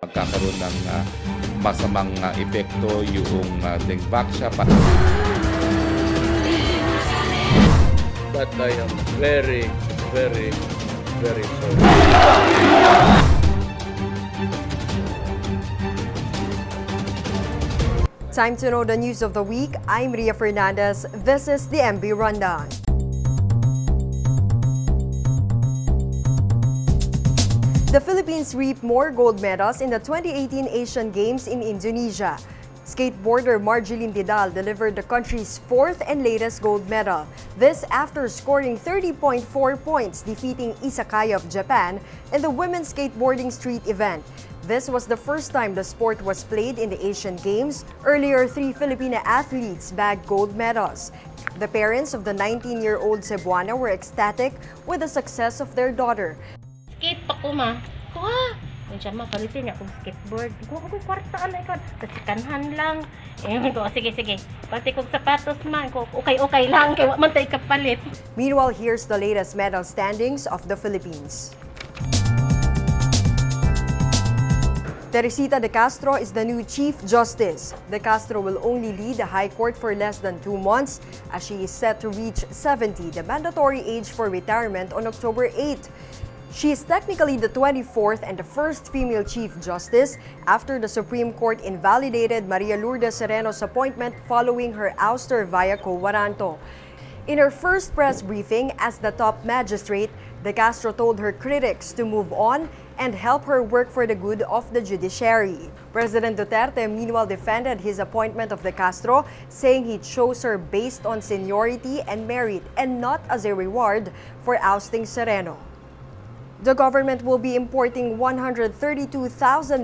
magkakaroon ng masamang epekto yung Dengvaxia. But I am very, very, very sorry. Time to know the news of the week. I'm Ria Fernandez. This is the MB Rundown. The Philippines reaped more gold medals in the 2018 Asian Games in Indonesia. Skateboarder Marjeline Didal delivered the country's fourth and latest gold medal. This after scoring 30.4 points, defeating Isakaya of Japan in the women's skateboarding street event. This was the first time the sport was played in the Asian Games. Earlier, 3 Filipina athletes bagged gold medals. The parents of the 19-year-old Cebuana were ecstatic with the success of their daughter. Skate pa ko ma. Siya palitin niya akong skateboard. Kung ako'y kwartaan na ikaw, kasi kanhan lang. Sige. Pati kong sapatos man, okay lang, kaya mantay ka palit. Meanwhile, here's the latest medal standings of the Philippines. Teresita de Castro is the new Chief Justice. De Castro will only lead the High Court for less than 2 months as she is set to reach 70, the mandatory age for retirement on October 8. She is technically the 24th and the first female Chief Justice after the Supreme Court invalidated Maria Lourdes Sereno's appointment following her ouster via quo warranto. In her first press briefing as the top magistrate, De Castro told her critics to move on and help her work for the good of the judiciary. President Duterte meanwhile defended his appointment of De Castro, saying he chose her based on seniority and merit and not as a reward for ousting Sereno. The government will be importing 132,000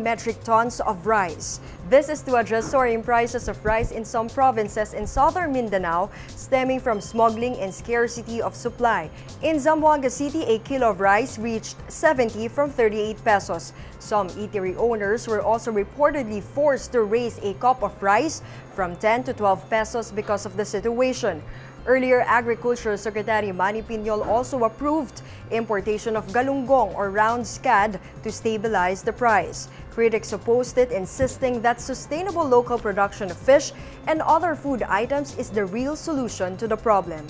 metric tons of rice. This is to address soaring prices of rice in some provinces in southern Mindanao, stemming from smuggling and scarcity of supply. In Zamboanga City, a kilo of rice reached 70 from 38 pesos. Some eatery owners were also reportedly forced to raise a cup of rice from 10 to 12 pesos because of the situation. Earlier, Agriculture Secretary Manny Piñol also approved importation of galunggong or round scad to stabilize the price. Critics opposed it, insisting that sustainable local production of fish and other food items is the real solution to the problem.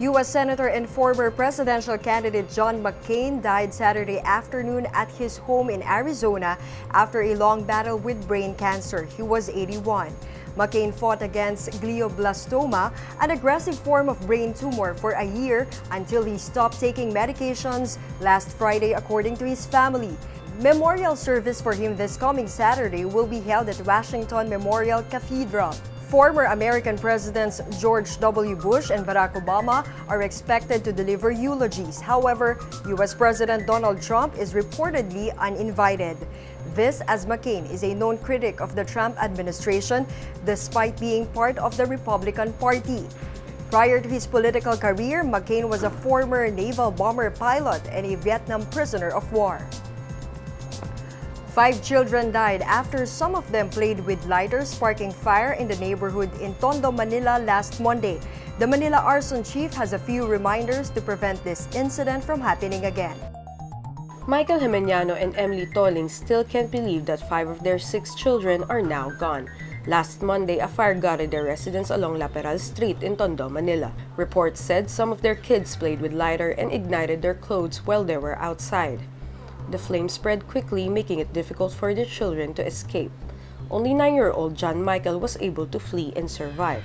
U.S. Senator and former presidential candidate John McCain died Saturday afternoon at his home in Arizona after a long battle with brain cancer. He was 81. McCain fought against glioblastoma, an aggressive form of brain tumor, for a year until he stopped taking medications last Friday, according to his family. Memorial service for him this coming Saturday will be held at Washington Memorial Cathedral. Former American Presidents George W. Bush and Barack Obama are expected to deliver eulogies. However, U.S. President Donald Trump is reportedly uninvited. This as McCain is a known critic of the Trump administration despite being part of the Republican Party. Prior to his political career, McCain was a former naval bomber pilot and a Vietnam prisoner of war. 5 children died after some of them played with lighters, sparking fire in the neighborhood in Tondo, Manila last Monday. The Manila Arson Chief has a few reminders to prevent this incident from happening again. Michael Jimenano and Emily Tolling still can't believe that 5 of their 6 children are now gone. Last Monday, a fire gutted their residence along Laperal Street in Tondo, Manila. Reports said some of their kids played with lighter and ignited their clothes while they were outside. The flames spread quickly, making it difficult for the children to escape. Only 9-year-old John Michael was able to flee and survive.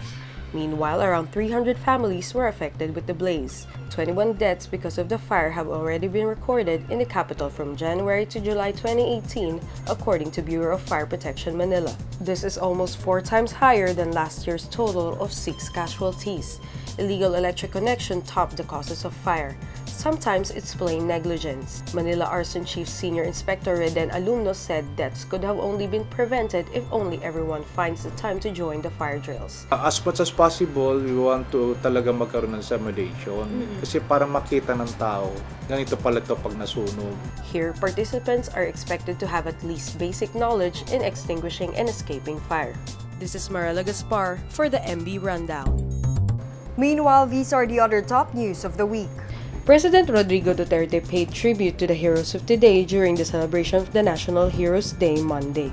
Meanwhile, around 300 families were affected with the blaze. 21 deaths because of the fire have already been recorded in the capital from January to July 2018, according to Bureau of Fire Protection Manila. This is almost 4 times higher than last year's total of 6 casualties. Illegal electric connection topped the causes of fire. Sometimes it's plain negligence. Manila Arson Chief Senior Inspector Reden Alumno said deaths could have only been prevented if only everyone finds the time to join the fire drills. As much as possible, we want to talaga magkaroon ng simulation. Kasi para makita ng tao, ganito pala ito pag nasunog. Here, participants are expected to have at least basic knowledge in extinguishing and escaping fire. This is Marela Gaspar for the MB Rundown. Meanwhile, these are the other top news of the week. President Rodrigo Duterte paid tribute to the heroes of today during the celebration of the National Heroes Day Monday.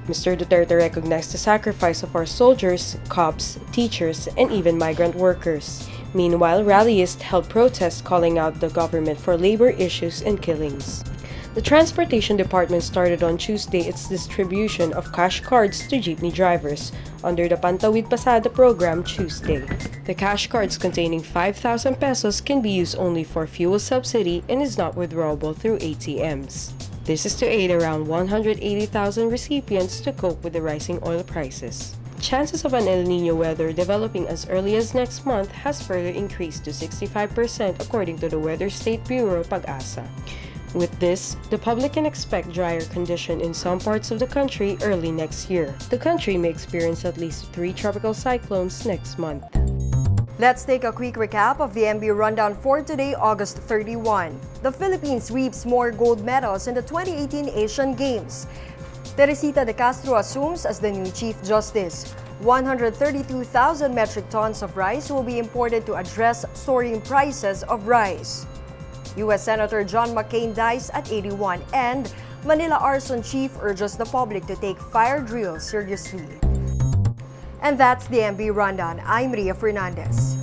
Mr. Duterte recognized the sacrifice of our soldiers, cops, teachers, and even migrant workers. Meanwhile, rallyists held protests calling out the government for labor issues and killings. The Transportation Department started on Tuesday its distribution of cash cards to jeepney drivers under the Pantawid Pasada program Tuesday. The cash cards containing 5,000 pesos can be used only for fuel subsidy and is not withdrawable through ATMs. This is to aid around 180,000 recipients to cope with the rising oil prices. Chances of an El Niño weather developing as early as next month has further increased to 65% according to the Weather State Bureau Pag-asa. With this, the public can expect drier condition in some parts of the country early next year. The country may experience at least 3 tropical cyclones next month. Let's take a quick recap of the MB rundown for today, August 31. The Philippines reaps more gold medals in the 2018 Asian Games. Teresita de Castro assumes as the new Chief Justice. 132,000 metric tons of rice will be imported to address soaring prices of rice. U.S. Senator John McCain dies at 81, and Manila Arson Chief urges the public to take fire drills seriously. And that's the MB Rundown. I'm Ria Fernandez.